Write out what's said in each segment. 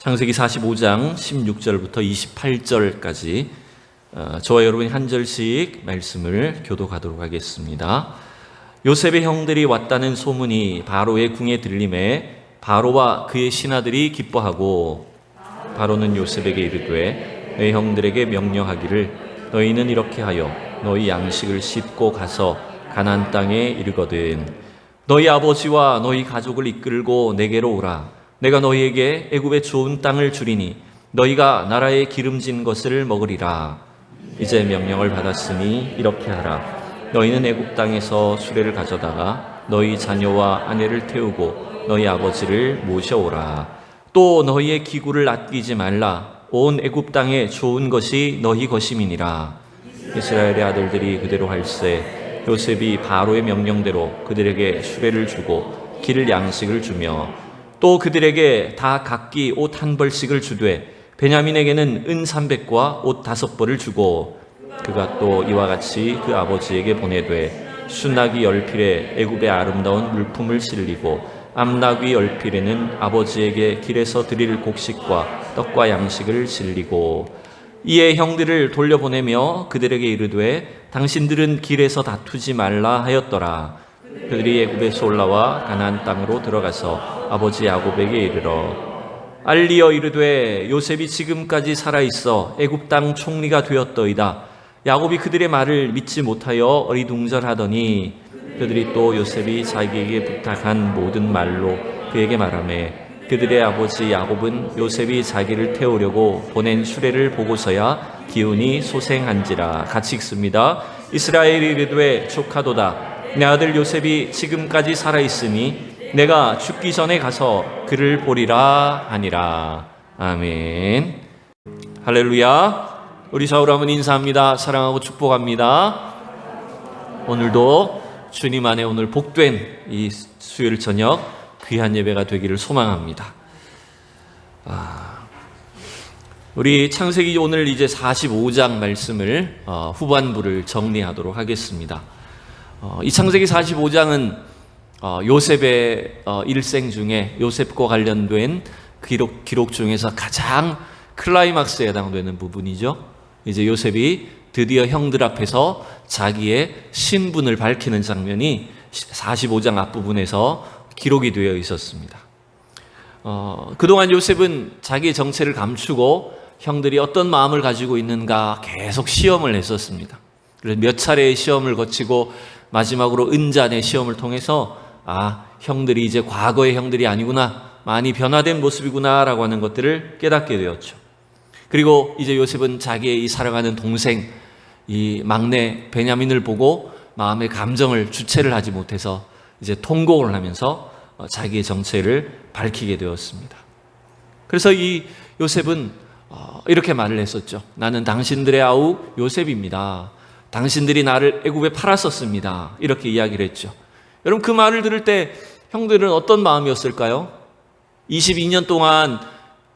창세기 45장 16절부터 28절까지 저와 여러분이 한 절씩 말씀을 교독하도록 하겠습니다. 요셉의 형들이 왔다는 소문이 바로의 궁에 들림에 바로와 그의 신하들이 기뻐하고 바로는 요셉에게 이르되 너희 형들에게 명령하기를 너희는 이렇게 하여 너희 양식을 싣고 가서 가나안 땅에 이르거든 너희 아버지와 너희 가족을 이끌고 내게로 오라. 내가 너희에게 애굽의 좋은 땅을 주리니 너희가 나라의 기름진 것을 먹으리라. 이제 명령을 받았으니 이렇게 하라. 너희는 애굽 땅에서 수레를 가져다가 너희 자녀와 아내를 태우고 너희 아버지를 모셔오라. 또 너희의 기구를 아끼지 말라. 온 애굽 땅에 좋은 것이 너희 것임이니라. 이스라엘의 아들들이 그대로 할세 요셉이 바로의 명령대로 그들에게 수레를 주고 기를 양식을 주며 또 그들에게 다 각기 옷 한 벌씩을 주되 베냐민에게는 은 300과 옷 5벌을 주고 그가 또 이와 같이 그 아버지에게 보내되 순나귀 열필에 애굽의 아름다운 물품을 실리고 암나귀 열필에는 아버지에게 길에서 드릴 곡식과 떡과 양식을 실리고 이에 형들을 돌려보내며 그들에게 이르되 당신들은 길에서 다투지 말라 하였더라. 그들이 애굽에서 올라와 가나안 땅으로 들어가서 아버지 야곱에게 이르러 알리어 이르되 요셉이 지금까지 살아있어 애굽 땅 총리가 되었더이다. 야곱이 그들의 말을 믿지 못하여 어리둥절하더니 그들이 또 요셉이 자기에게 부탁한 모든 말로 그에게 말하매 그들의 아버지 야곱은 요셉이 자기를 태우려고 보낸 수레를 보고서야 기운이 소생한지라. 같이 읽습니다. 이스라엘이 이르되 족하도다. 내 아들 요셉이 지금까지 살아있으니 내가 죽기 전에 가서 그를 보리라 하니라. 아멘. 할렐루야. 우리 좌우로 한번 인사합니다. 사랑하고 축복합니다. 오늘도 주님 안에 오늘 복된 이 수요일 저녁 귀한 예배가 되기를 소망합니다. 우리 창세기 오늘 이제 45장 말씀을 후반부를 정리하도록 하겠습니다. 이 창세기 45장은 요셉의 일생 중에 요셉과 관련된 기록 중에서 가장 클라이막스에 해당되는 부분이죠. 이제 요셉이 드디어 형들 앞에서 자기의 신분을 밝히는 장면이 45장 앞부분에서 기록이 되어 있었습니다. 그동안 요셉은 자기의 정체를 감추고 형들이 어떤 마음을 가지고 있는가 계속 시험을 했었습니다. 그래서 몇 차례의 시험을 거치고 마지막으로 은잔의 시험을 통해서 형들이 이제 과거의 형들이 아니구나, 많이 변화된 모습이구나 라고 하는 것들을 깨닫게 되었죠. 그리고 이제 요셉은 자기의 이 사랑하는 동생 이 막내 베냐민을 보고 마음의 감정을 주체를 하지 못해서 이제 통곡을 하면서 자기의 정체를 밝히게 되었습니다. 그래서 이 요셉은 이렇게 말을 했었죠. 나는 당신들의 아우 요셉입니다. 당신들이 나를 애굽에 팔았었습니다. 이렇게 이야기를 했죠. 여러분, 그 말을 들을 때 형들은 어떤 마음이었을까요? 22년 동안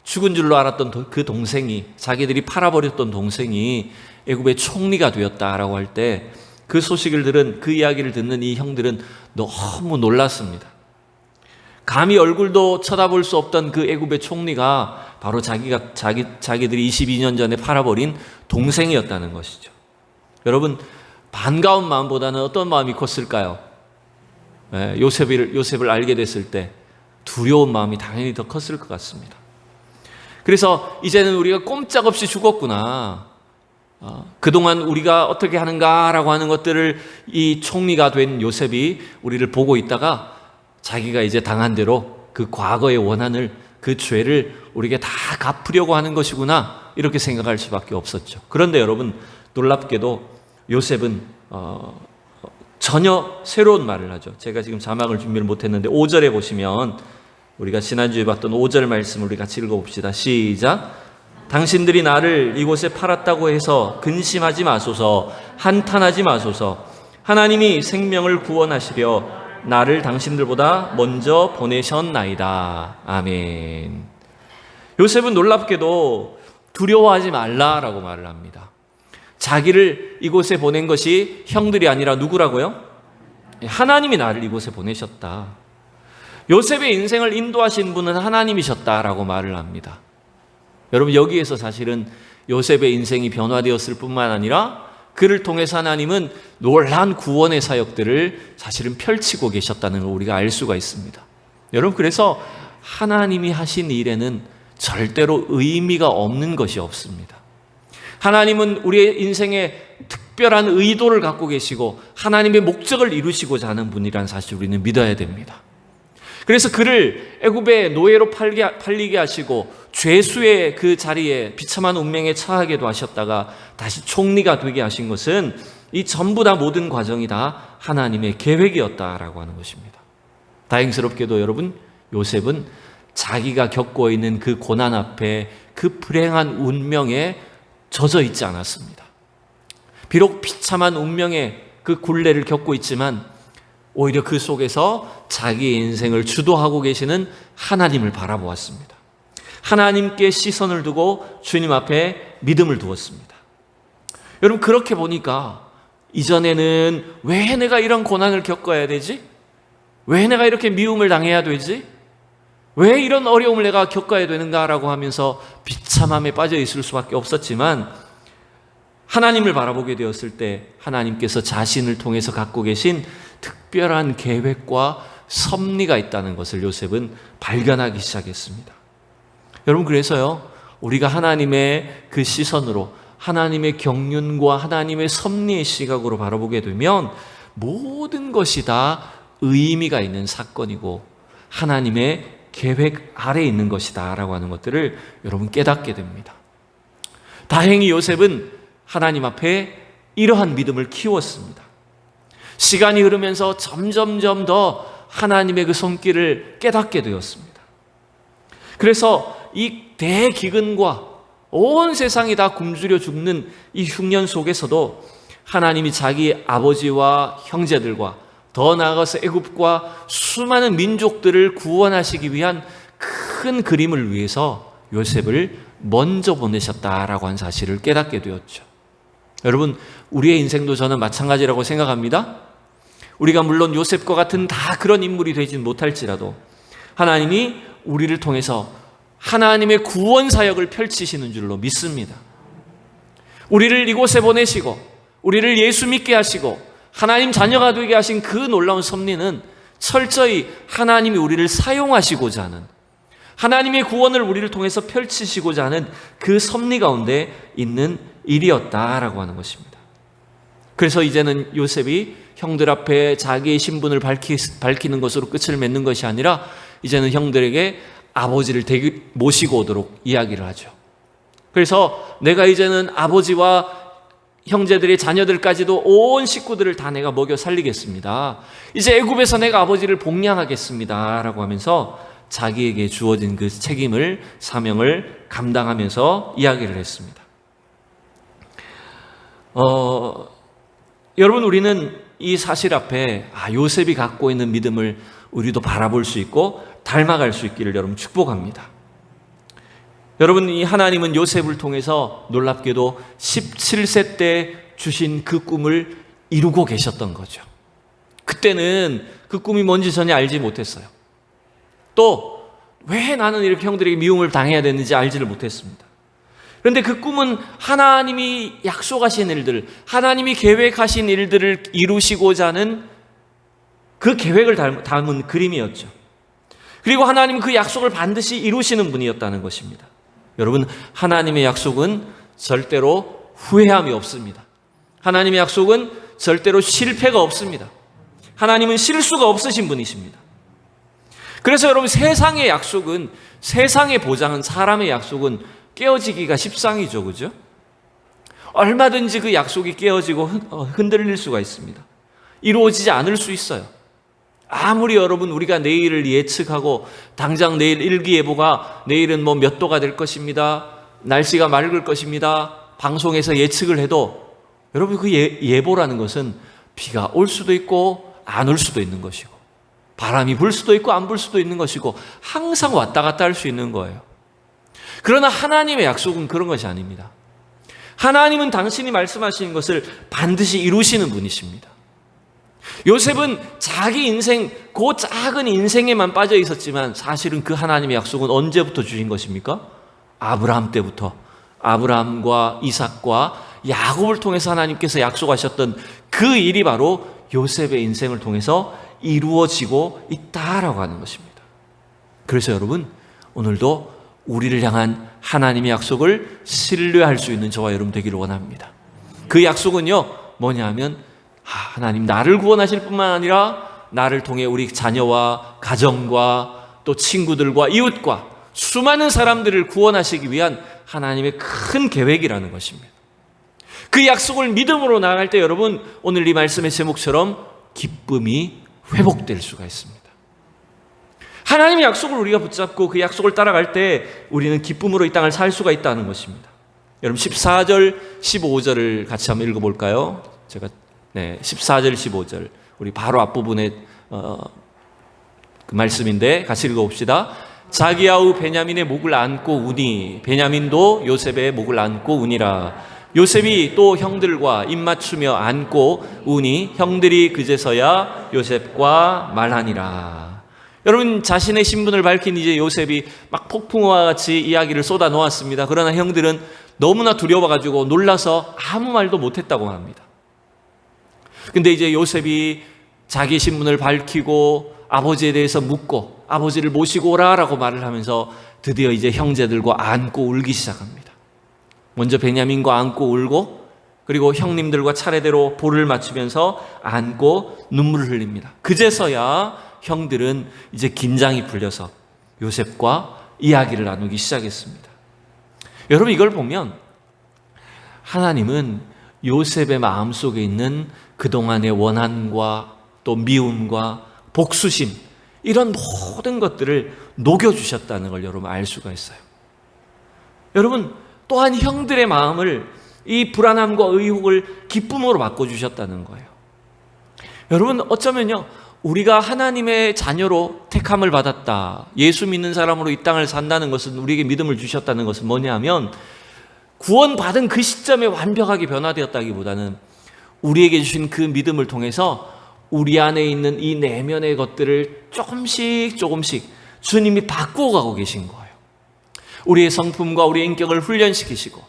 죽은 줄로 알았던 그 동생이, 자기들이 팔아버렸던 동생이 애굽의 총리가 되었다라고 할 때 그 소식을 들은, 그 이야기를 듣는 이 형들은 너무 놀랐습니다. 감히 얼굴도 쳐다볼 수 없던 그 애굽의 총리가 바로 자기들이 22년 전에 팔아버린 동생이었다는 것이죠. 여러분, 반가운 마음보다는 어떤 마음이 컸을까요? 요셉을 알게 됐을 때 두려운 마음이 당연히 더 컸을 것 같습니다. 그래서 이제는 우리가 꼼짝없이 죽었구나. 그동안 우리가 어떻게 하는가라고 하는 것들을 이 총리가 된 요셉이 우리를 보고 있다가 자기가 이제 당한 대로 그 과거의 원한을, 그 죄를 우리에게 다 갚으려고 하는 것이구나, 이렇게 생각할 수밖에 없었죠. 그런데 여러분, 놀랍게도 요셉은 전혀 새로운 말을 하죠. 제가 지금 자막을 준비를 못했는데 5절에 보시면 우리가 지난주에 봤던 5절 말씀을 우리 같이 읽어봅시다. 시작. 당신들이 나를 이곳에 팔았다고 해서 근심하지 마소서, 한탄하지 마소서. 하나님이 생명을 구원하시려 나를 당신들보다 먼저 보내셨나이다. 아멘. 요셉은 놀랍게도 두려워하지 말라라고 말을 합니다. 자기를 이곳에 보낸 것이 형들이 아니라 누구라고요? 하나님이 나를 이곳에 보내셨다. 요셉의 인생을 인도하신 분은 하나님이셨다라고 말을 합니다. 여러분, 여기에서 사실은 요셉의 인생이 변화되었을 뿐만 아니라 그를 통해서 하나님은 놀라운 구원의 사역들을 사실은 펼치고 계셨다는 걸 우리가 알 수가 있습니다. 여러분, 그래서 하나님이 하신 일에는 절대로 의미가 없는 것이 없습니다. 하나님은 우리의 인생에 특별한 의도를 갖고 계시고 하나님의 목적을 이루시고자 하는 분이라는 사실 우리는 믿어야 됩니다. 그래서 그를 애굽의 노예로 팔리게 하시고 죄수의 그 자리에 비참한 운명에 처하게도 하셨다가 다시 총리가 되게 하신 것은 이 전부 다 모든 과정이 다 하나님의 계획이었다라고 하는 것입니다. 다행스럽게도 여러분, 요셉은 자기가 겪고 있는 그 고난 앞에 그 불행한 운명에 젖어 있지 않았습니다. 비록 비참한 운명의 그 굴레를 겪고 있지만 오히려 그 속에서 자기의 인생을 주도하고 계시는 하나님을 바라보았습니다. 하나님께 시선을 두고 주님 앞에 믿음을 두었습니다. 여러분, 그렇게 보니까 이전에는 왜 내가 이런 고난을 겪어야 되지? 왜 내가 이렇게 미움을 당해야 되지? 왜 이런 어려움을 내가 겪어야 되는가라고 하면서 비참함에 빠져 있을 수밖에 없었지만 하나님을 바라보게 되었을 때 하나님께서 자신을 통해서 갖고 계신 특별한 계획과 섭리가 있다는 것을 요셉은 발견하기 시작했습니다. 여러분, 그래서요, 우리가 하나님의 그 시선으로 하나님의 경륜과 하나님의 섭리의 시각으로 바라보게 되면 모든 것이 다 의미가 있는 사건이고 하나님의 계획 아래에 있는 것이다 라고 하는 것들을 여러분 깨닫게 됩니다. 다행히 요셉은 하나님 앞에 이러한 믿음을 키웠습니다. 시간이 흐르면서 점점점 더 하나님의 그 손길을 깨닫게 되었습니다. 그래서 이 대기근과 온 세상이 다 굶주려 죽는 이 흉년 속에서도 하나님이 자기 아버지와 형제들과 더 나아가서 애굽과 수많은 민족들을 구원하시기 위한 큰 그림을 위해서 요셉을 먼저 보내셨다라고 한 사실을 깨닫게 되었죠. 여러분, 우리의 인생도 저는 마찬가지라고 생각합니다. 우리가 물론 요셉과 같은 다 그런 인물이 되진 못할지라도 하나님이 우리를 통해서 하나님의 구원 사역을 펼치시는 줄로 믿습니다. 우리를 이곳에 보내시고 우리를 예수 믿게 하시고 하나님 자녀가 되게 하신 그 놀라운 섭리는 철저히 하나님이 우리를 사용하시고자 하는, 하나님의 구원을 우리를 통해서 펼치시고자 하는 그 섭리 가운데 있는 일이었다라고 하는 것입니다. 그래서 이제는 요셉이 형들 앞에 자기의 신분을 밝히는 것으로 끝을 맺는 것이 아니라 이제는 형들에게 아버지를 모시고 오도록 이야기를 하죠. 그래서 내가 이제는 아버지와 형제들의 자녀들까지도 온 식구들을 다 내가 먹여 살리겠습니다. 이제 애굽에서 내가 아버지를 복양하겠습니다 라고 하면서 자기에게 주어진 그 책임을, 사명을 감당하면서 이야기를 했습니다. 여러분, 우리는 이 사실 앞에 요셉이 갖고 있는 믿음을 우리도 바라볼 수 있고 닮아갈 수 있기를 여러분 축복합니다. 여러분, 이 하나님은 요셉을 통해서 놀랍게도 17세 때 주신 그 꿈을 이루고 계셨던 거죠. 그때는 그 꿈이 뭔지 전혀 알지 못했어요. 또 왜 나는 이렇게 형들에게 미움을 당해야 되는지 알지를 못했습니다. 그런데 그 꿈은 하나님이 약속하신 일들, 하나님이 계획하신 일들을 이루시고자 하는 그 계획을 담은 그림이었죠. 그리고 하나님은 그 약속을 반드시 이루시는 분이었다는 것입니다. 여러분, 하나님의 약속은 절대로 후회함이 없습니다. 하나님의 약속은 절대로 실패가 없습니다. 하나님은 실수가 없으신 분이십니다. 그래서 여러분, 세상의 약속은, 세상의 보장은, 사람의 약속은 깨어지기가 십상이죠. 그죠? 얼마든지 그 약속이 깨어지고 흔들릴 수가 있습니다. 이루어지지 않을 수 있어요. 아무리 여러분 우리가 내일을 예측하고 당장 내일 일기예보가 내일은 뭐 몇 도가 될 것입니다, 날씨가 맑을 것입니다, 방송에서 예측을 해도 여러분 그 예보라는 것은 비가 올 수도 있고 안 올 수도 있는 것이고 바람이 불 수도 있고 안 불 수도 있는 것이고 항상 왔다 갔다 할 수 있는 거예요. 그러나 하나님의 약속은 그런 것이 아닙니다. 하나님은 당신이 말씀하시는 것을 반드시 이루시는 분이십니다. 요셉은 자기 인생, 그 작은 인생에만 빠져 있었지만 사실은 그 하나님의 약속은 언제부터 주신 것입니까? 아브라함 때부터 아브라함과 이삭과 야곱을 통해서 하나님께서 약속하셨던 그 일이 바로 요셉의 인생을 통해서 이루어지고 있다라고 하는 것입니다. 그래서 여러분, 오늘도 우리를 향한 하나님의 약속을 신뢰할 수 있는 저와 여러분 되기를 원합니다. 그 약속은요, 뭐냐 하면 하나님 나를 구원하실 뿐만 아니라 나를 통해 우리 자녀와 가정과 또 친구들과 이웃과 수많은 사람들을 구원하시기 위한 하나님의 큰 계획이라는 것입니다. 그 약속을 믿음으로 나아갈 때 여러분, 오늘 이 말씀의 제목처럼 기쁨이 회복될 수가 있습니다. 하나님의 약속을 우리가 붙잡고 그 약속을 따라갈 때 우리는 기쁨으로 이 땅을 살 수가 있다는 것입니다. 여러분 14절, 15절을 같이 한번 읽어볼까요? 제가 14절, 15절 우리 바로 앞부분에 그 말씀인데 같이 읽어봅시다. 자기 아우 베냐민의 목을 안고 우니 베냐민도 요셉의 목을 안고 우니라. 요셉이 또 형들과 입맞추며 안고 우니 형들이 그제서야 요셉과 말하니라. 여러분, 자신의 신분을 밝힌 이제 요셉이 막 폭풍과 같이 이야기를 쏟아 놓았습니다. 그러나 형들은 너무나 두려워가지고 놀라서 아무 말도 못했다고 합니다. 근데 이제 요셉이 자기 신분을 밝히고 아버지에 대해서 묻고 아버지를 모시고 오라라고 말을 하면서 드디어 이제 형제들과 안고 울기 시작합니다. 먼저 베냐민과 안고 울고 그리고 형님들과 차례대로 볼을 맞추면서 안고 눈물을 흘립니다. 그제서야 형들은 이제 긴장이 풀려서 요셉과 이야기를 나누기 시작했습니다. 여러분, 이걸 보면 하나님은 요셉의 마음속에 있는 그동안의 원한과 또 미움과 복수심, 이런 모든 것들을 녹여주셨다는 걸 여러분 알 수가 있어요. 여러분, 또한 형들의 마음을, 이 불안함과 의혹을 기쁨으로 바꿔주셨다는 거예요. 여러분, 어쩌면요, 우리가 하나님의 자녀로 택함을 받았다, 예수 믿는 사람으로 이 땅을 산다는 것은, 우리에게 믿음을 주셨다는 것은 뭐냐 하면 구원받은 그 시점에 완벽하게 변화되었다기보다는 우리에게 주신 그 믿음을 통해서 우리 안에 있는 이 내면의 것들을 조금씩 주님이 바꾸어가고 계신 거예요. 우리의 성품과 우리의 인격을 훈련시키시고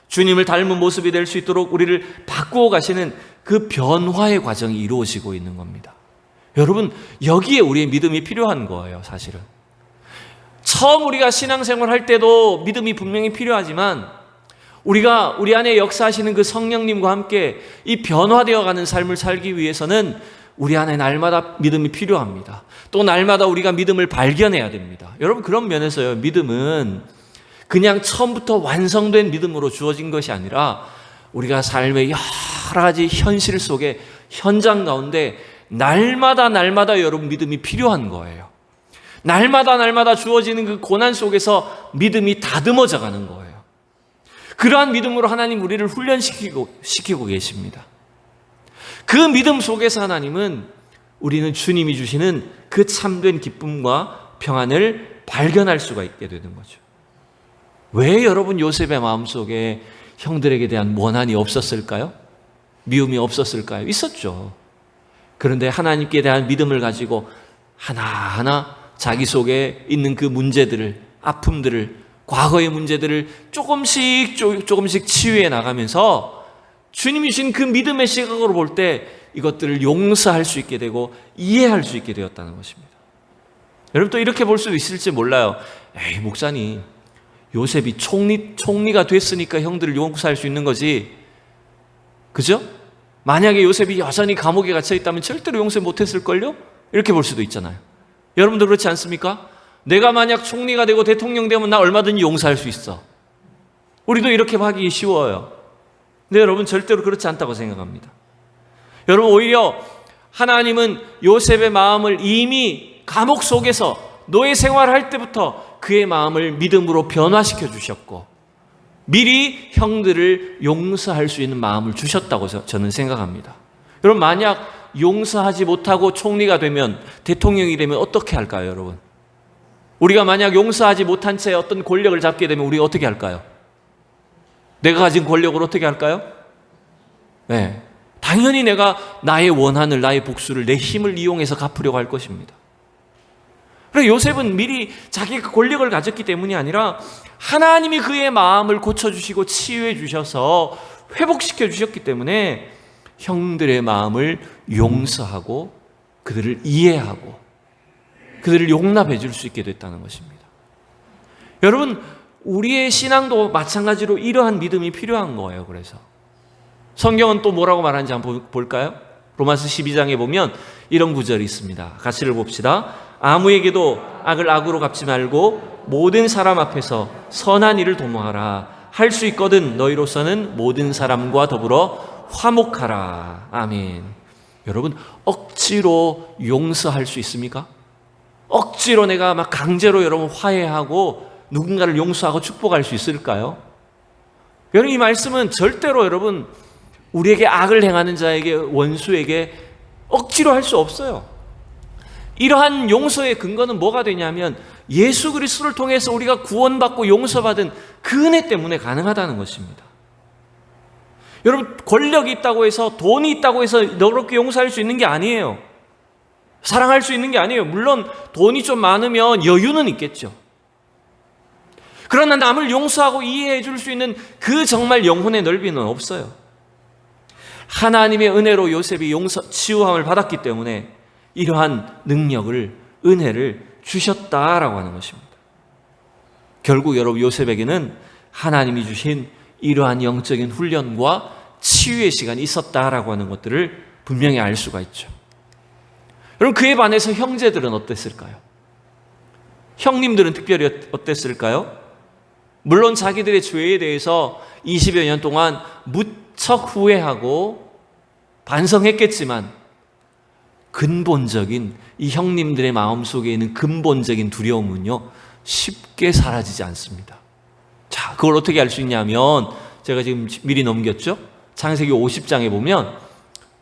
주님을 닮은 모습이 될 수 있도록 우리를 바꾸어 가시는 그 변화의 과정이 이루어지고 있는 겁니다. 여러분, 여기에 우리의 믿음이 필요한 거예요. 사실은 처음 우리가 신앙생활 할 때도 믿음이 분명히 필요하지만 우리가 우리 안에 역사하시는 그 성령님과 함께 이 변화되어가는 삶을 살기 위해서는 우리 안에 날마다 믿음이 필요합니다. 또 날마다 우리가 믿음을 발견해야 됩니다. 여러분, 그런 면에서요, 믿음은 그냥 처음부터 완성된 믿음으로 주어진 것이 아니라 우리가 삶의 여러 가지 현실 속에, 현장 가운데 날마다 여러분 믿음이 필요한 거예요. 날마다 주어지는 그 고난 속에서 믿음이 다듬어져 가는 거예요. 그러한 믿음으로 하나님 우리를 훈련시키고 계십니다. 그 믿음 속에서 하나님은 우리는 주님이 주시는 그 참된 기쁨과 평안을 발견할 수가 있게 되는 거죠. 왜 여러분 요셉의 마음속에 형들에게 대한 원한이 없었을까요? 미움이 없었을까요? 있었죠. 그런데 하나님께 대한 믿음을 가지고 하나하나 자기 속에 있는 그 문제들을, 아픔들을, 과거의 문제들을 조금씩 치유해 나가면서 주님이 주신 그 믿음의 시각으로 볼 때 이것들을 용서할 수 있게 되고 이해할 수 있게 되었다는 것입니다. 여러분, 또 이렇게 볼 수도 있을지 몰라요. 에이, 목사님, 요셉이 총리가 됐으니까 형들을 용서할 수 있는 거지, 그죠? 만약에 요셉이 여전히 감옥에 갇혀 있다면 절대로 용서 못했을걸요? 이렇게 볼 수도 있잖아요. 여러분도 그렇지 않습니까? 내가 만약 총리가 되고 대통령 되면 나 얼마든지 용서할 수 있어. 우리도 이렇게 하기 쉬워요. 근데 여러분, 절대로 그렇지 않다고 생각합니다. 여러분, 오히려 하나님은 요셉의 마음을 이미 감옥 속에서 노예 생활할 때부터 그의 마음을 믿음으로 변화시켜 주셨고 미리 형들을 용서할 수 있는 마음을 주셨다고 저는 생각합니다. 여러분, 만약 용서하지 못하고 총리가 되면, 대통령이 되면 어떻게 할까요, 여러분? 우리가 만약 용서하지 못한 채 어떤 권력을 잡게 되면 우리가 어떻게 할까요? 내가 가진 권력을 어떻게 할까요? 네, 당연히 내가 나의 원한을, 나의 복수를, 내 힘을 이용해서 갚으려고 할 것입니다. 그래서 요셉은 미리 자기가 권력을 가졌기 때문이 아니라 하나님이 그의 마음을 고쳐주시고 치유해 주셔서 회복시켜 주셨기 때문에 형들의 마음을 용서하고 그들을 이해하고 그들을 용납해 줄 수 있게 됐다는 것입니다. 여러분, 우리의 신앙도 마찬가지로 이러한 믿음이 필요한 거예요. 그래서 성경은 또 뭐라고 말하는지 한번 볼까요? 로마서 12장에 보면 이런 구절이 있습니다. 같이 읽어봅시다. 아무에게도 악을 악으로 갚지 말고 모든 사람 앞에서 선한 일을 도모하라. 할 수 있거든 너희로서는 모든 사람과 더불어 화목하라. 아멘. 여러분, 억지로 용서할 수 있습니까? 억지로 내가 막 강제로 여러분 화해하고 누군가를 용서하고 축복할 수 있을까요? 여러분, 이 말씀은 절대로 여러분 우리에게 악을 행하는 자에게, 원수에게 억지로 할 수 없어요. 이러한 용서의 근거는 뭐가 되냐면 예수 그리스도를 통해서 우리가 구원받고 용서받은 그 은혜 때문에 가능하다는 것입니다. 여러분, 권력이 있다고 해서, 돈이 있다고 해서 너그럽게 용서할 수 있는 게 아니에요. 사랑할 수 있는 게 아니에요. 물론 돈이 좀 많으면 여유는 있겠죠. 그러나 남을 용서하고 이해해 줄 수 있는 그 정말 영혼의 넓이는 없어요. 하나님의 은혜로 요셉이 치유함을 받았기 때문에 이러한 능력을, 은혜를 주셨다라고 하는 것입니다. 결국 여러분, 요셉에게는 하나님이 주신 이러한 영적인 훈련과 치유의 시간이 있었다라고 하는 것들을 분명히 알 수가 있죠. 여러분, 그에 반해서 형제들은 어땠을까요? 형님들은 특별히 어땠을까요? 물론 자기들의 죄에 대해서 20여 년 동안 무척 후회하고 반성했겠지만 근본적인, 이 형님들의 마음속에 있는 근본적인 두려움은요, 쉽게 사라지지 않습니다. 자, 그걸 어떻게 알 수 있냐면 제가 지금 미리 넘겼죠? 창세기 50장에 보면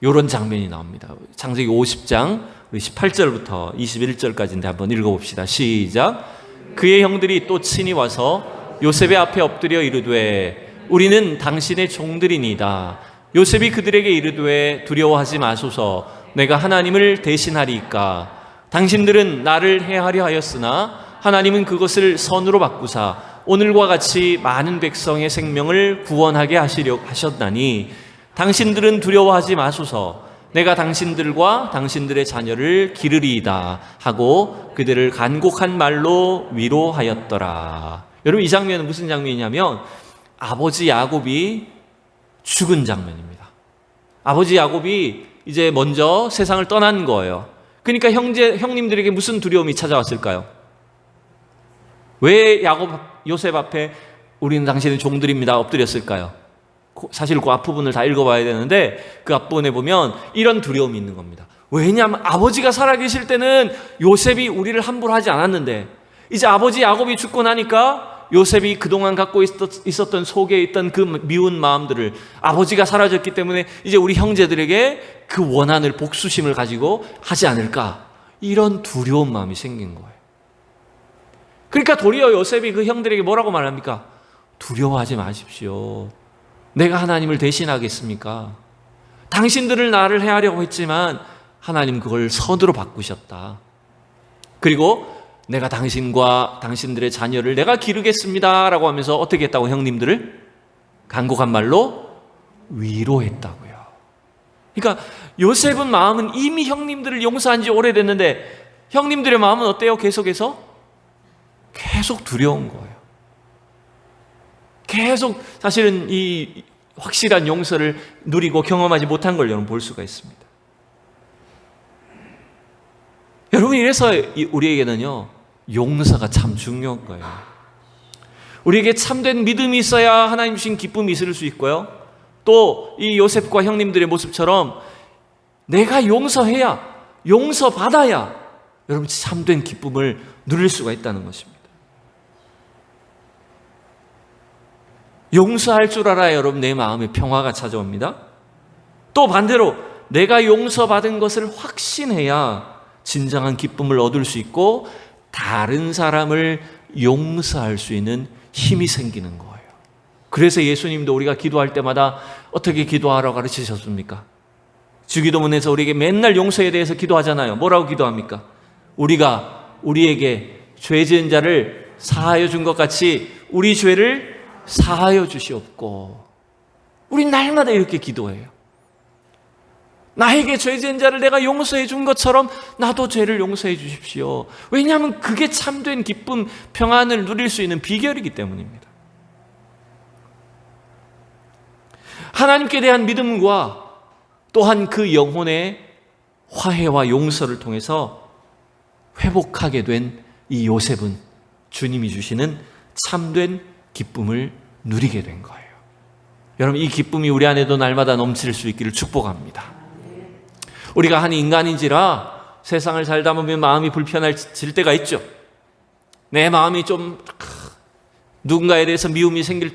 이런 장면이 나옵니다. 창세기 50장 우리 18절부터 21절까지인데 한번 읽어봅시다. 시작. 그의 형들이 또 친히 와서 요셉의 앞에 엎드려 이르되 우리는 당신의 종들이니이다. 요셉이 그들에게 이르되 두려워하지 마소서. 내가 하나님을 대신하리이까. 당신들은 나를 해하려 하였으나 하나님은 그것을 선으로 바꾸사 오늘과 같이 많은 백성의 생명을 구원하게 하시려 하셨나니 당신들은 두려워하지 마소서. 내가 당신들과 당신들의 자녀를 기르리이다 하고 그들을 간곡한 말로 위로하였더라. 여러분, 이 장면은 무슨 장면이냐면 아버지 야곱이 죽은 장면입니다. 아버지 야곱이 이제 먼저 세상을 떠난 거예요. 그러니까 형님들에게 무슨 두려움이 찾아왔을까요? 왜 요셉 앞에 우리는 당신의 종들입니다 엎드렸을까요? 사실 그 앞부분을 다 읽어봐야 되는데 그 앞부분에 보면 이런 두려움이 있는 겁니다. 왜냐하면 아버지가 살아계실 때는 요셉이 우리를 함부로 하지 않았는데 이제 아버지 야곱이 죽고 나니까 요셉이 그동안 갖고 있었던 속에 있던 그 미운 마음들을, 아버지가 사라졌기 때문에 이제 우리 형제들에게 그 원한을, 복수심을 가지고 하지 않을까, 이런 두려운 마음이 생긴 거예요. 그러니까 도리어 요셉이 그 형들에게 뭐라고 말합니까? 두려워하지 마십시오. 내가 하나님을 대신하겠습니까? 당신들을 나를 해하려고 했지만 하나님 그걸 선으로 바꾸셨다. 그리고 내가 당신과 당신들의 자녀를 내가 기르겠습니다 라고 하면서 어떻게 했다고? 형님들을 간곡한 말로 위로했다고요. 그러니까 요셉은 마음은 이미 형님들을 용서한 지 오래됐는데 형님들의 마음은 어때요? 계속 두려운 거예요. 계속 사실은 이 확실한 용서를 누리고 경험하지 못한 걸 여러분 볼 수가 있습니다. 여러분, 이래서 우리에게는요, 용서가 참 중요한 거예요. 우리에게 참된 믿음이 있어야 하나님 주신 기쁨이 있을 수 있고요. 또 이 요셉과 형님들의 모습처럼 내가 용서해야, 용서받아야 여러분 참된 기쁨을 누릴 수가 있다는 것입니다. 용서할 줄 알아야 여러분 내 마음에 평화가 찾아옵니다. 또 반대로 내가 용서받은 것을 확신해야 진정한 기쁨을 얻을 수 있고 다른 사람을 용서할 수 있는 힘이 생기는 거예요. 그래서 예수님도 우리가 기도할 때마다 어떻게 기도하라고 가르치셨습니까? 주기도문에서 우리에게 맨날 용서에 대해서 기도하잖아요. 뭐라고 기도합니까? 우리가 우리에게 죄 지은 자를 사하여 준 것 같이 우리 죄를 사하여 주시옵고. 우리 날마다 이렇게 기도해요. 나에게 죄진 자를 내가 용서해 준 것처럼 나도 죄를 용서해 주십시오. 왜냐하면 그게 참된 기쁨, 평안을 누릴 수 있는 비결이기 때문입니다. 하나님께 대한 믿음과 또한 그 영혼의 화해와 용서를 통해서 회복하게 된 이 요셉은 주님이 주시는 참된 기쁨을 누리게 된 거예요. 여러분, 이 기쁨이 우리 안에도 날마다 넘칠 수 있기를 축복합니다. 우리가 한 인간인지라 세상을 살다 보면 마음이 불편해질 때가 있죠. 내 마음이 좀 누군가에 대해서 미움이 생길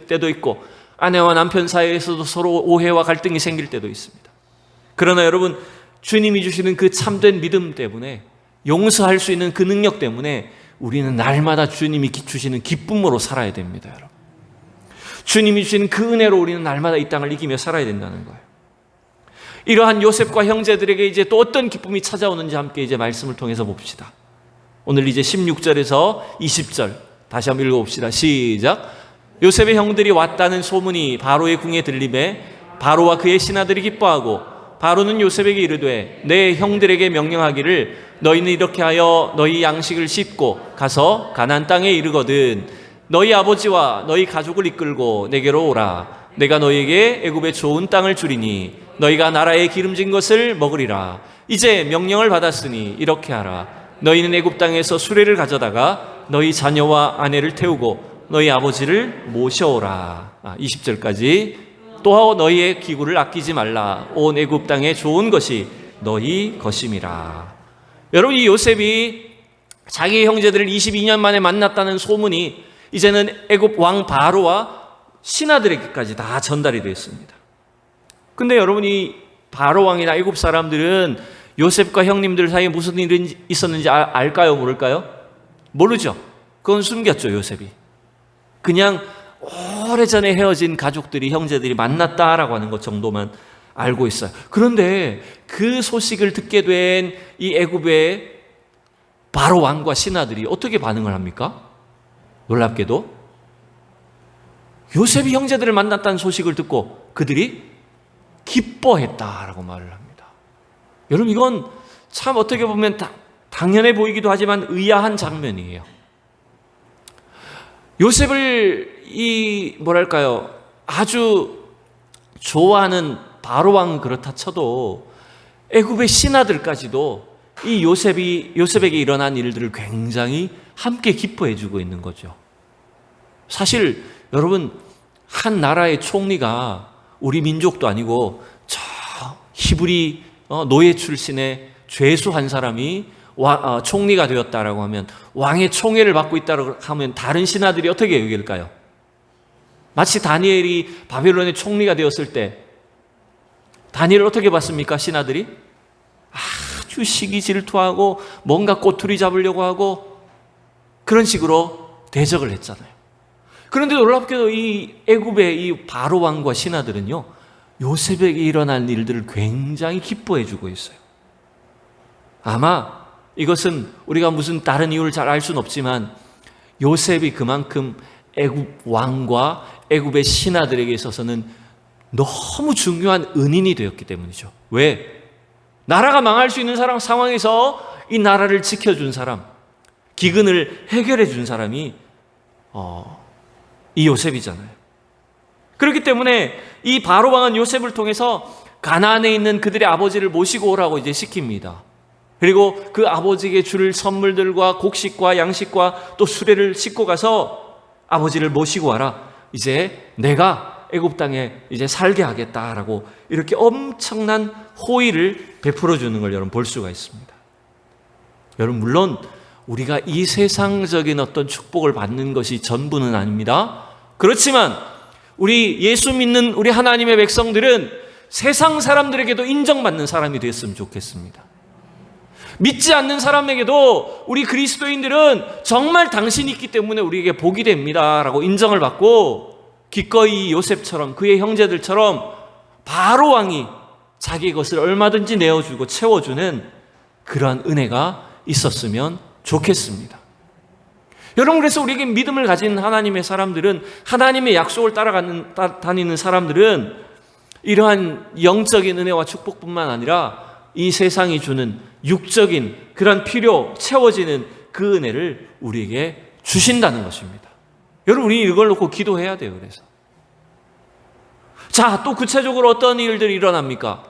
때도 있고, 아내와 남편 사이에서도 서로 오해와 갈등이 생길 때도 있습니다. 그러나 여러분, 주님이 주시는 그 참된 믿음 때문에, 용서할 수 있는 그 능력 때문에 우리는 날마다 주님이 주시는 기쁨으로 살아야 됩니다. 여러분, 주님이 주시는 그 은혜로 우리는 날마다 이 땅을 이기며 살아야 된다는 거예요. 이러한 요셉과 형제들에게 이제 또 어떤 기쁨이 찾아오는지 함께 이제 말씀을 통해서 봅시다. 오늘 이제 16절에서 20절 다시 한번 읽어봅시다. 시작. 요셉의 형들이 왔다는 소문이 바로의 궁에 들림에 바로와 그의 신하들이 기뻐하고, 바로는 요셉에게 이르되 내 형들에게 명령하기를 너희는 이렇게 하여 너희 양식을 싣고 가서 가나안 땅에 이르거든 너희 아버지와 너희 가족을 이끌고 내게로 오라. 내가 너희에게 애굽의 좋은 땅을 주리니 너희가 나라에 기름진 것을 먹으리라. 이제 명령을 받았으니 이렇게 하라. 너희는 애굽 땅에서 수레를 가져다가 너희 자녀와 아내를 태우고 너희 아버지를 모셔오라. 20절까지. 또 너희의 기구를 아끼지 말라. 온 애굽 땅에 좋은 것이 너희 것임이라. 여러분, 이 요셉이 자기 형제들을 22년 만에 만났다는 소문이 이제는 애굽 왕 바로와 신하들에게까지 다 전달이 되었습니다. 근데 여러분, 이 바로 왕이나 애굽 사람들은 요셉과 형님들 사이에 무슨 일이 있었는지 알까요? 모를까요? 모르죠. 그건 숨겼죠, 요셉이. 그냥 오래전에 헤어진 가족들이, 형제들이 만났다라고 하는 것 정도만 알고 있어요. 그런데 그 소식을 듣게 된 이 애굽의 바로 왕과 신하들이 어떻게 반응을 합니까? 놀랍게도 요셉이 형제들을 만났다는 소식을 듣고 그들이 기뻐했다라고 말을 합니다. 여러분, 이건 참 어떻게 보면 당연해 보이기도 하지만 의아한 장면이에요. 요셉을 아주 좋아하는 바로 왕은 그렇다 쳐도 애굽의 신하들까지도 이 요셉에게 일어난 일들을 굉장히 함께 기뻐해 주고 있는 거죠. 사실 여러분, 한 나라의 총리가 우리 민족도 아니고 저 히브리 노예 출신의 죄수 한 사람이 총리가 되었다라고 하면, 왕의 총애를 받고 있다고 하면 다른 신하들이 어떻게 여길까요? 마치 다니엘이 바벨론의 총리가 되었을 때 다니엘을 어떻게 봤습니까? 신하들이 아주 시기 질투하고 뭔가 꼬투리 잡으려고 하고 그런 식으로 대적을 했잖아요. 그런데 놀랍게도 이 애굽의 이 바로 왕과 신하들은요, 요셉에게 일어난 일들을 굉장히 기뻐해 주고 있어요. 아마 이것은 우리가 무슨 다른 이유를 잘 알 수는 없지만 요셉이 그만큼 애굽 왕과 애굽의 신하들에게 있어서는 너무 중요한 은인이 되었기 때문이죠. 왜? 나라가 망할 수 있는 상황에서 이 나라를 지켜준 사람, 기근을 해결해 준 사람이 이 요셉이잖아요. 그렇기 때문에 이 바로 왕은 요셉을 통해서 가나안에 있는 그들의 아버지를 모시고 오라고 이제 시킵니다. 그리고 그 아버지에게 줄 선물들과 곡식과 양식과 또 수레를 싣고 가서 아버지를 모시고 와라. 이제 내가 애굽 땅에 이제 살게 하겠다라고 이렇게 엄청난 호의를 베풀어 주는 걸 여러분 볼 수가 있습니다. 여러분, 물론 우리가 이 세상적인 어떤 축복을 받는 것이 전부는 아닙니다. 그렇지만 우리 예수 믿는 우리 하나님의 백성들은 세상 사람들에게도 인정받는 사람이 됐으면 좋겠습니다. 믿지 않는 사람에게도 우리 그리스도인들은 정말 당신이 있기 때문에 우리에게 복이 됩니다 라고 인정을 받고, 기꺼이 요셉처럼 그의 형제들처럼 바로 왕이 자기 것을 얼마든지 내어주고 채워주는 그러한 은혜가 있었으면 좋겠습니다. 여러분, 그래서 우리에게 믿음을 가진 하나님의 사람들은, 하나님의 약속을 따라다니는 사람들은 이러한 영적인 은혜와 축복뿐만 아니라 이 세상이 주는 육적인 그런 필요, 채워지는 그 은혜를 우리에게 주신다는 것입니다. 여러분, 우리 이걸 놓고 기도해야 돼요. 그래서 자, 또 구체적으로 어떤 일들이 일어납니까?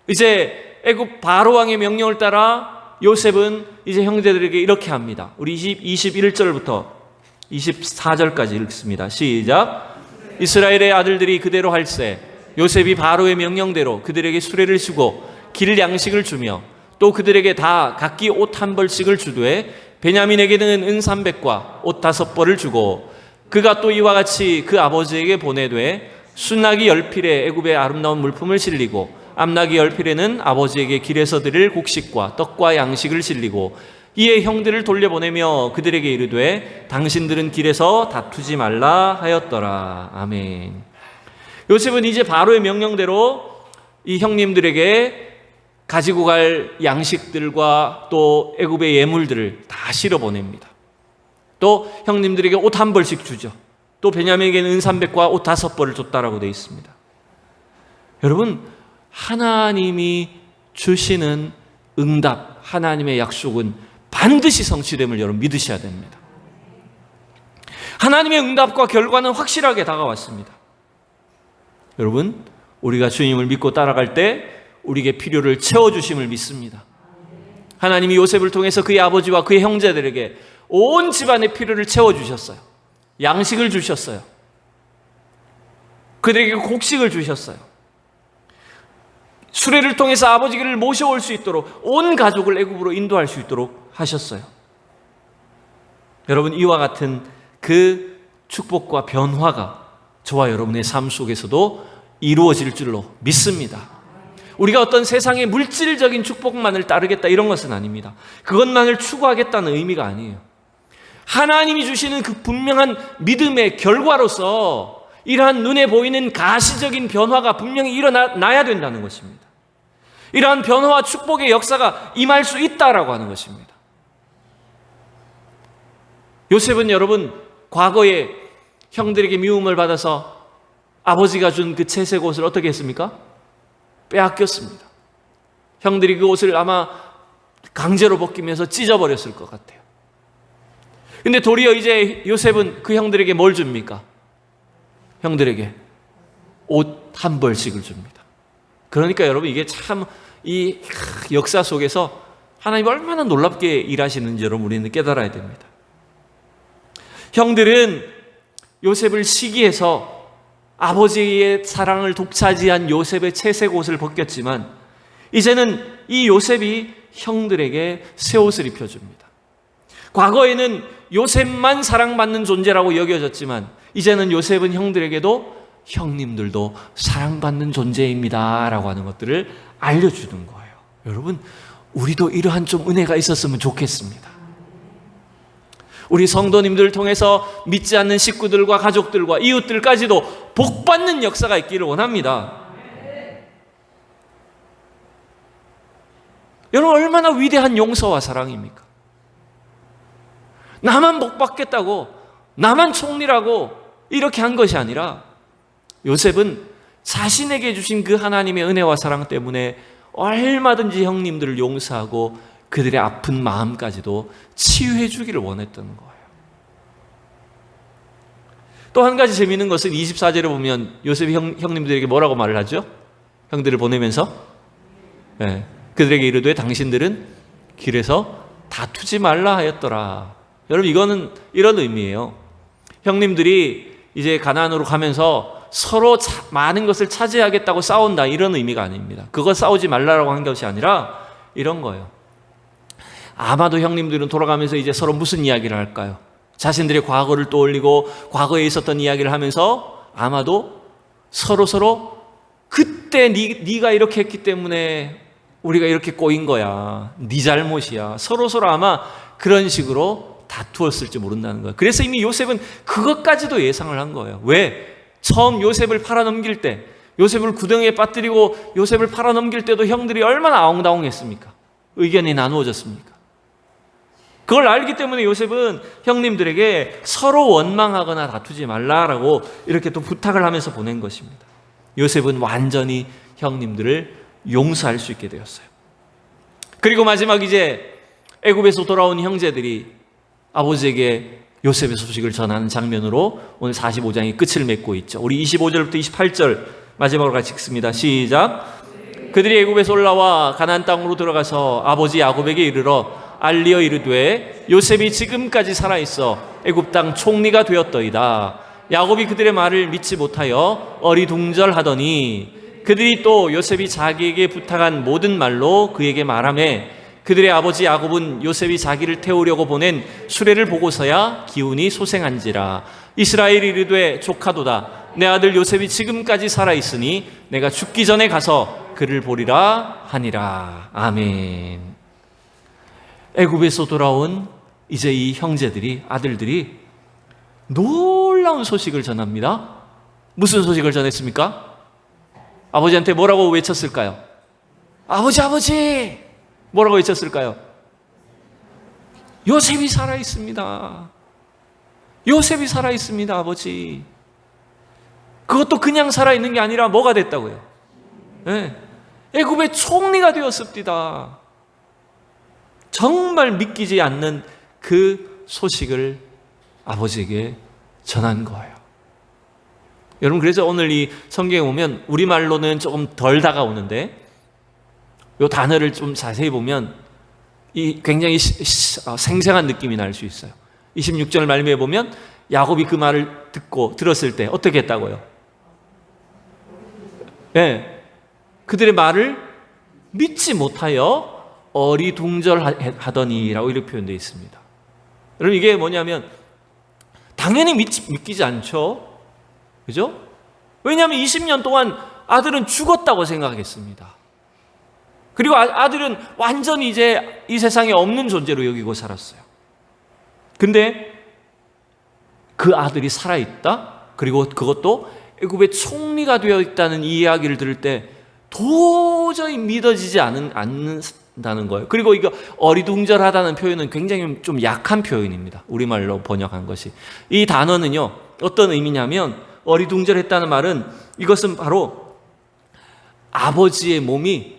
이제 애굽 바로 왕의 명령을 따라 요셉은 이제 형제들에게 이렇게 합니다. 우리 21절부터 24절까지 읽습니다. 시작. 이스라엘의 아들들이 그대로 할세 요셉이 바로의 명령대로 그들에게 수레를 주고 길 양식을 주며 또 그들에게 다 각기 옷 한 벌씩을 주되 베냐민에게는 은 300과 옷 5벌을 주고 그가 또 이와 같이 그 아버지에게 보내되 순나기 10필에 애굽의 아름다운 물품을 실리고 암나기 10필에는 아버지에게 길에서 드릴 곡식과 떡과 양식을 실리고 이에 형들을 돌려보내며 그들에게 이르되 당신들은 길에서 다투지 말라 하였더라. 아멘. 요셉은 이제 바로의 명령대로 이 형님들에게 가지고 갈 양식들과 또 애굽의 예물들을 다 실어 보냅니다. 또 형님들에게 옷 한 벌씩 주죠. 또 베냐민에게는 은 300과 옷 5벌을 줬다라고 되어 있습니다. 여러분, 하나님이 주시는 응답, 하나님의 약속은 반드시 성취됨을 여러분 믿으셔야 됩니다. 하나님의 응답과 결과는 확실하게 다가왔습니다. 여러분, 우리가 주님을 믿고 따라갈 때 우리에게 필요를 채워주심을 믿습니다. 하나님이 요셉을 통해서 그의 아버지와 그의 형제들에게 온 집안의 필요를 채워주셨어요. 양식을 주셨어요. 그들에게 곡식을 주셨어요. 수레를 통해서 아버지를 모셔올 수 있도록 온 가족을 애굽으로 인도할 수 있도록 하셨어요. 여러분, 이와 같은 그 축복과 변화가 저와 여러분의 삶 속에서도 이루어질 줄로 믿습니다. 우리가 어떤 세상의 물질적인 축복만을 따르겠다 이런 것은 아닙니다. 그것만을 추구하겠다는 의미가 아니에요. 하나님이 주시는 그 분명한 믿음의 결과로서 이러한 눈에 보이는 가시적인 변화가 분명히 일어나야 된다는 것입니다. 이러한 변화와 축복의 역사가 임할 수 있다라고 하는 것입니다. 요셉은 여러분, 과거에 형들에게 미움을 받아서 아버지가 준 그 채색 옷을 어떻게 했습니까? 빼앗겼습니다. 형들이 그 옷을 아마 강제로 벗기면서 찢어버렸을 것 같아요. 근데 도리어 이제 요셉은 그 형들에게 뭘 줍니까? 형들에게 옷 한 벌씩을 줍니다. 그러니까 여러분, 이게 참 이 역사 속에서 하나님이 얼마나 놀랍게 일하시는지 여러분 우리는 깨달아야 됩니다. 형들은 요셉을 시기해서 아버지의 사랑을 독차지한 요셉의 채색 옷을 벗겼지만 이제는 이 요셉이 형들에게 새 옷을 입혀줍니다. 과거에는 요셉만 사랑받는 존재라고 여겨졌지만 이제는 요셉은 형들에게도 형님들도 사랑받는 존재입니다 라고 하는 것들을 알려주는 거예요. 여러분, 우리도 이러한 좀 은혜가 있었으면 좋겠습니다. 우리 성도님들을 통해서 믿지 않는 식구들과 가족들과 이웃들까지도 복받는 역사가 있기를 원합니다. 여러분, 얼마나 위대한 용서와 사랑입니까? 나만 복받겠다고, 나만 총리라고 이렇게 한 것이 아니라 요셉은 자신에게 주신 그 하나님의 은혜와 사랑 때문에 얼마든지 형님들을 용서하고 그들의 아픈 마음까지도 치유해 주기를 원했던 거예요. 또 한 가지 재미있는 것은 24절에 보면 요셉이 형님들에게 뭐라고 말을 하죠? 형들을 보내면서 그들에게 이르되 당신들은 길에서 다투지 말라 하였더라. 여러분, 이거는 이런 의미예요. 형님들이 이제 가나안으로 가면서 서로 많은 것을 차지하겠다고 싸운다 이런 의미가 아닙니다. 그거 싸우지 말라고 한 것이 아니라 이런 거예요. 아마도 형님들은 돌아가면서 이제 서로 무슨 이야기를 할까요? 자신들의 과거를 떠올리고 과거에 있었던 이야기를 하면서 아마도 서로 그때 네가 이렇게 했기 때문에 우리가 이렇게 꼬인 거야. 네 잘못이야. 서로 아마 그런 식으로 다투었을지 모른다는 거예요. 그래서 이미 요셉은 그것까지도 예상을 한 거예요. 왜? 처음 요셉을 팔아넘길 때, 요셉을 구덩이에 빠뜨리고 요셉을 팔아넘길 때도 형들이 얼마나 아웅다웅했습니까? 의견이 나누어졌습니까? 그걸 알기 때문에 요셉은 형님들에게 서로 원망하거나 다투지 말라라고 이렇게 또 부탁을 하면서 보낸 것입니다. 요셉은 완전히 형님들을 용서할 수 있게 되었어요. 그리고 마지막 이제 애굽에서 돌아온 형제들이 아버지에게 요셉의 소식을 전하는 장면으로 오늘 45장이 끝을 맺고 있죠. 우리 25절부터 28절 마지막으로 같이 읽습니다. 시작. 그들이 애굽에서 올라와 가나안 땅으로 들어가서 아버지 야곱에게 이르러 알리어 이르되 요셉이 지금까지 살아있어 애굽 땅 총리가 되었더이다. 야곱이 그들의 말을 믿지 못하여 어리둥절하더니 그들이 또 요셉이 자기에게 부탁한 모든 말로 그에게 말하매 그들의 아버지 야곱은 요셉이 자기를 태우려고 보낸 수레를 보고서야 기운이 소생한지라. 이스라엘이 이르되 조카도다. 내 아들 요셉이 지금까지 살아있으니 내가 죽기 전에 가서 그를 보리라 하니라. 아멘. 애굽에서 돌아온 이제 이 형제들이, 아들들이 놀라운 소식을 전합니다. 무슨 소식을 전했습니까? 아버지한테 뭐라고 외쳤을까요? 아버지, 아버지! 뭐라고 외쳤을까요? 요셉이 살아있습니다. 요셉이 살아있습니다, 아버지. 그것도 그냥 살아있는 게 아니라 뭐가 됐다고요? 네. 애굽의 총리가 되었습니다. 정말 믿기지 않는 그 소식을 아버지에게 전한 거예요. 여러분, 그래서 오늘 이 성경에 보면 우리말로는 조금 덜 다가오는데 이 단어를 좀 자세히 보면 이 굉장히 생생한 느낌이 날 수 있어요. 26절 말미에 보면 야곱이 그 말을 들었을 때 어떻게 했다고요? 네. 그들의 말을 믿지 못하여 어리둥절하더니라고 이렇게 표현되어 있습니다. 여러분, 이게 뭐냐면 당연히 믿기지 않죠. 그죠? 왜냐하면 20년 동안 아들은 죽었다고 생각했습니다. 그리고 아들은 완전히 이제 이 세상에 없는 존재로 여기고 살았어요. 근데 그 아들이 살아있다? 그리고 그것도 애굽의 총리가 되어 있다는 이 이야기를 들을 때 도저히 믿어지지 않는다는 거예요. 그리고 이거 어리둥절하다는 표현은 굉장히 좀 약한 표현입니다. 우리말로 번역한 것이. 이 단어는요, 어떤 의미냐면 어리둥절했다는 말은 이것은 바로 아버지의 몸이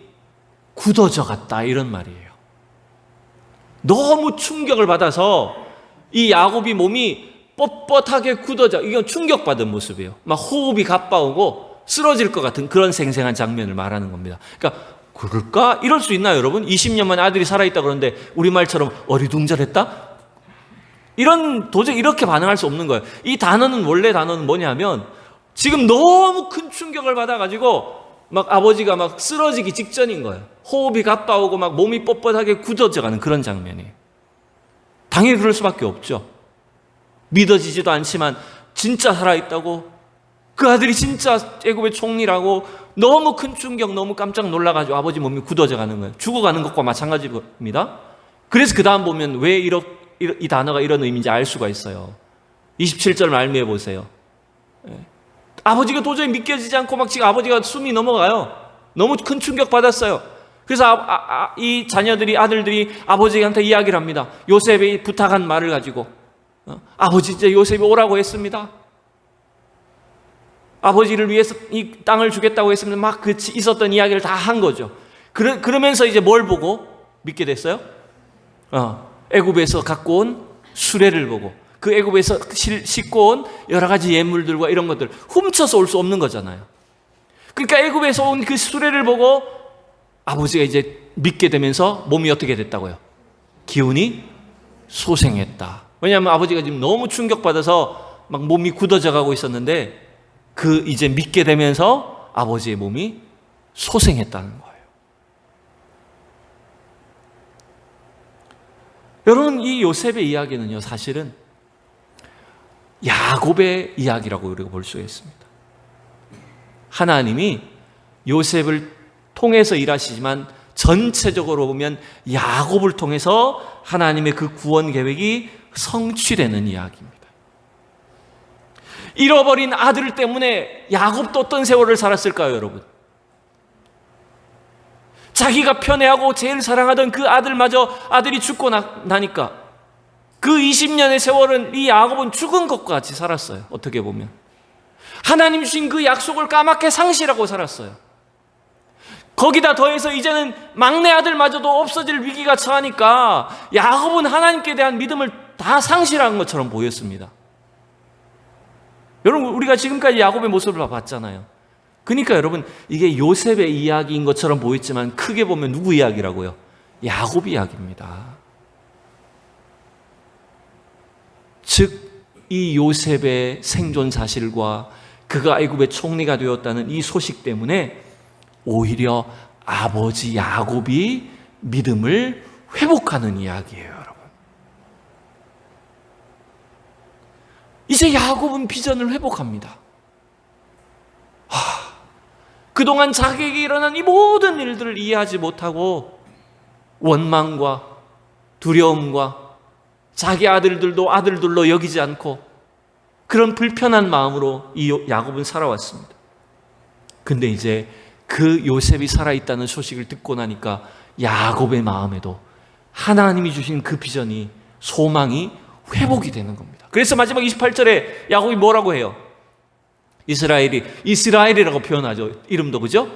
굳어져 갔다 이런 말이에요. 너무 충격을 받아서 이 야곱이 몸이 뻣뻣하게 굳어져, 이건 충격받은 모습이에요. 막 호흡이 가빠오고 쓰러질 것 같은 그런 생생한 장면을 말하는 겁니다. 그러니까 그럴까? 이럴 수 있나요, 여러분? 20년 만에 아들이 살아있다 그러는데 우리말처럼 어리둥절했다? 도저히 이렇게 반응할 수 없는 거예요. 이 단어는, 원래 단어는 뭐냐면 지금 너무 큰 충격을 받아가지고 막 아버지가 막 쓰러지기 직전인 거예요. 호흡이 가빠오고 막 몸이 뻣뻣하게 굳어져가는 그런 장면이에요. 당연히 그럴 수밖에 없죠. 믿어지지도 않지만 진짜 살아있다고, 그 아들이 진짜 애굽의 총리라고, 너무 큰 충격, 너무 깜짝 놀라가지고 아버지 몸이 굳어져가는 거예요. 죽어가는 것과 마찬가지입니다. 그래서 그 다음 보면 왜 이 단어가 이런 의미인지 알 수가 있어요. 27절 말미에 보세요. 아버지가 도저히 믿겨지지 않고 막 지금 아버지가 숨이 넘어가요. 너무 큰 충격 받았어요. 그래서 이 자녀들이, 아들들이 아버지한테 이야기를 합니다. 요셉이 부탁한 말을 가지고 아버지, 이제 요셉이 오라고 했습니다. 아버지를 위해서 이 땅을 주겠다고 했습니다. 막 그 있었던 이야기를 다 한 거죠. 그러면서 이제 뭘 보고 믿게 됐어요? 애굽에서 갖고 온 수레를 보고, 그 애굽에서 싣고 온 여러 가지 예물들과 이런 것들 훔쳐서 올 수 없는 거잖아요. 그러니까 애굽에서 온 그 수레를 보고 아버지가 이제 믿게 되면서 몸이 어떻게 됐다고요? 기운이 소생했다. 왜냐하면 아버지가 지금 너무 충격받아서 막 몸이 굳어져 가고 있었는데 이제 믿게 되면서 아버지의 몸이 소생했다는 거예요. 여러분, 이 요셉의 이야기는요, 사실은 야곱의 이야기라고 우리가 볼 수가 있습니다. 하나님이 요셉을 통해서 일하시지만 전체적으로 보면 야곱을 통해서 하나님의 그 구원 계획이 성취되는 이야기입니다. 잃어버린 아들 때문에 야곱도 어떤 세월을 살았을까요, 여러분? 자기가 편애하고 제일 사랑하던 그 아들마저, 아들이 죽고 나니까 그 20년의 세월은 이 야곱은 죽은 것과 같이 살았어요. 어떻게 보면 하나님 주신 그 약속을 까맣게 상실하고 살았어요. 거기다 더해서 이제는 막내 아들마저도 없어질 위기가 처하니까 야곱은 하나님께 대한 믿음을 다 상실한 것처럼 보였습니다. 여러분, 우리가 지금까지 야곱의 모습을 봤잖아요. 그러니까 여러분, 이게 요셉의 이야기인 것처럼 보였지만 크게 보면 누구 이야기라고요? 야곱 이야기입니다. 즉 이 요셉의 생존 사실과 그가 애굽의 총리가 되었다는 이 소식 때문에 오히려 아버지 야곱이 믿음을 회복하는 이야기예요, 여러분. 이제 야곱은 비전을 회복합니다. 그동안 자기에게 일어난 이 모든 일들을 이해하지 못하고 원망과 두려움과 자기 아들들도 아들들로 여기지 않고 그런 불편한 마음으로 이 야곱은 살아왔습니다. 근데 이제 그 요셉이 살아있다는 소식을 듣고 나니까 야곱의 마음에도 하나님이 주신 그 비전이, 소망이 회복이 되는 겁니다. 그래서 마지막 28절에 야곱이 뭐라고 해요? 이스라엘이라고 표현하죠. 이름도, 그죠?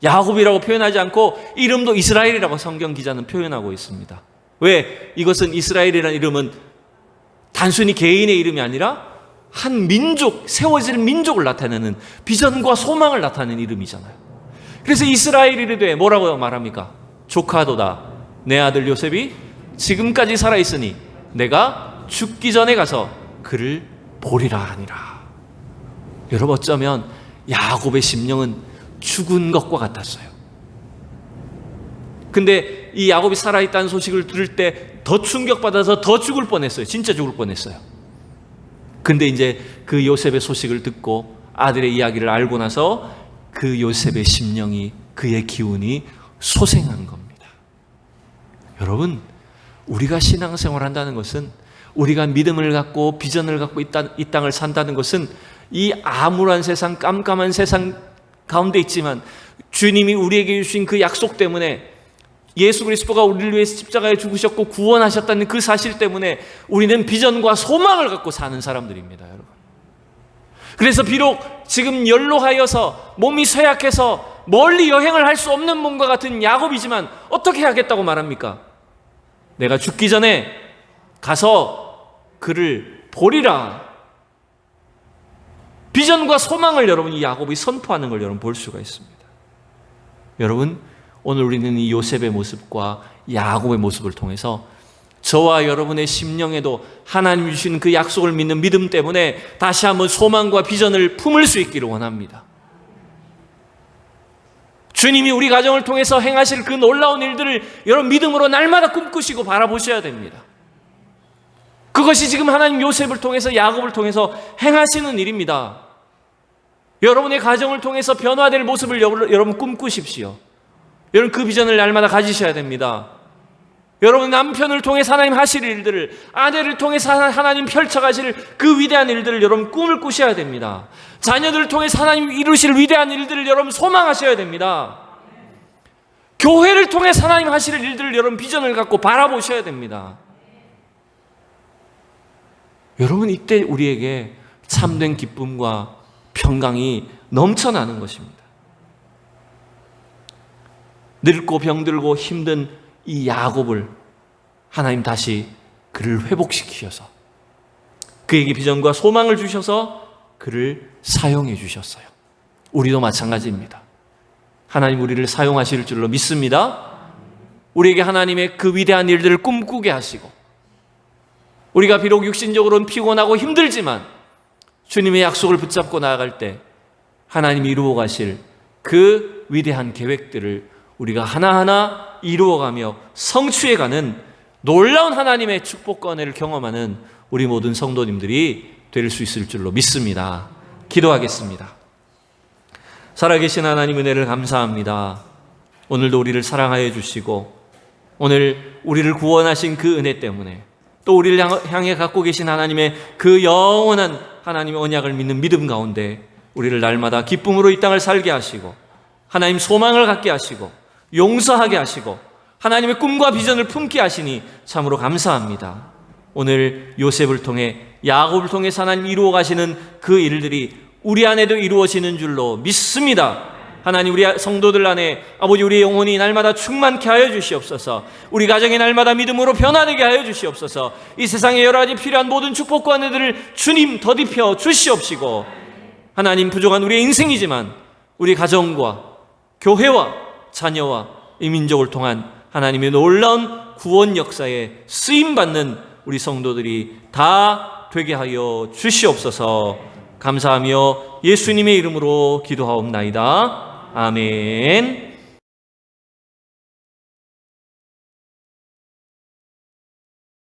야곱이라고 표현하지 않고 이름도 이스라엘이라고 성경 기자는 표현하고 있습니다. 왜? 이것은 이스라엘이라는 이름은 단순히 개인의 이름이 아니라 한 민족, 세워질 민족을 나타내는 비전과 소망을 나타내는 이름이잖아요. 그래서 이스라엘이르되 뭐라고 말합니까? 조카도다. 내 아들 요셉이 지금까지 살아있으니 내가 죽기 전에 가서 그를 보리라 하니라. 여러분, 어쩌면 야곱의 심령은 죽은 것과 같았어요. 근데 이 야곱이 살아있다는 소식을 들을 때 더 충격받아서 더 죽을 뻔했어요. 진짜 죽을 뻔했어요. 근데 이제 그 요셉의 소식을 듣고 아들의 이야기를 알고 나서 그 요셉의 심령이, 그의 기운이 소생한 겁니다. 여러분, 우리가 신앙생활 한다는 것은, 우리가 믿음을 갖고 비전을 갖고 이 땅을 산다는 것은 이 암울한 세상, 깜깜한 세상 가운데 있지만 주님이 우리에게 주신 그 약속 때문에, 예수 그리스도가 우리를 위해서 십자가에 죽으셨고 구원하셨다는 그 사실 때문에 우리는 비전과 소망을 갖고 사는 사람들입니다, 여러분. 그래서 비록 지금 연로하여서 몸이 쇠약해서 멀리 여행을 할 수 없는 몸과 같은 야곱이지만 어떻게 하겠다고 말합니까? 내가 죽기 전에 가서 그를 보리라. 비전과 소망을 여러분, 이 야곱이 선포하는 걸 여러분 볼 수가 있습니다. 여러분, 오늘 우리는 이 요셉의 모습과 야곱의 모습을 통해서 저와 여러분의 심령에도 하나님 주신 그 약속을 믿는 믿음 때문에 다시 한번 소망과 비전을 품을 수 있기를 원합니다. 주님이 우리 가정을 통해서 행하실 그 놀라운 일들을 여러분 믿음으로 날마다 꿈꾸시고 바라보셔야 됩니다. 그것이 지금 하나님 요셉을 통해서, 야곱을 통해서 행하시는 일입니다. 여러분의 가정을 통해서 변화될 모습을 여러분 꿈꾸십시오. 여러분, 그 비전을 날마다 가지셔야 됩니다. 여러분, 남편을 통해서 하나님 하실 일들을, 아내를 통해서 하나님 펼쳐가실 그 위대한 일들을 여러분 꿈을 꾸셔야 됩니다. 자녀들을 통해서 하나님 이루실 위대한 일들을 여러분 소망하셔야 됩니다. 교회를 통해서 하나님 하실 일들을 여러분 비전을 갖고 바라보셔야 됩니다. 여러분, 이때 우리에게 참된 기쁨과 평강이 넘쳐나는 것입니다. 늙고 병들고 힘든 이 야곱을 하나님 다시 그를 회복시키셔서 그에게 비전과 소망을 주셔서 그를 사용해 주셨어요. 우리도 마찬가지입니다. 하나님 우리를 사용하실 줄로 믿습니다. 우리에게 하나님의 그 위대한 일들을 꿈꾸게 하시고, 우리가 비록 육신적으로는 피곤하고 힘들지만 주님의 약속을 붙잡고 나아갈 때 하나님이 이루어 가실 그 위대한 계획들을 우리가 하나하나 이루어가며 성취해가는 놀라운 하나님의 축복과 은혜를 경험하는 우리 모든 성도님들이 될 수 있을 줄로 믿습니다. 기도하겠습니다. 살아계신 하나님, 은혜를 감사합니다. 오늘도 우리를 사랑하여 주시고 오늘 우리를 구원하신 그 은혜 때문에, 또 우리를 향해 갖고 계신 하나님의 그 영원한 하나님의 언약을 믿는 믿음 가운데 우리를 날마다 기쁨으로 이 땅을 살게 하시고 하나님 소망을 갖게 하시고 용서하게 하시고 하나님의 꿈과 비전을 품게 하시니 참으로 감사합니다. 오늘 요셉을 통해 야곱을 통해서 하나님 이루어 가시는 그 일들이 우리 안에도 이루어지는 줄로 믿습니다. 하나님 우리 성도들 안에 아버지 우리의 영혼이 날마다 충만케 하여 주시옵소서. 우리 가정이 날마다 믿음으로 변화되게 하여 주시옵소서. 이 세상에 여러 가지 필요한 모든 축복과 은혜들을 주님 더딥혀 주시옵시고 하나님 부족한 우리의 인생이지만 우리 가정과 교회와 자녀와 이 민족을 통한 하나님의 놀라운 구원 역사에 쓰임받는 우리 성도들이 다 되게 하여 주시옵소서. 감사하며 예수님의 이름으로 기도하옵나이다. 아멘.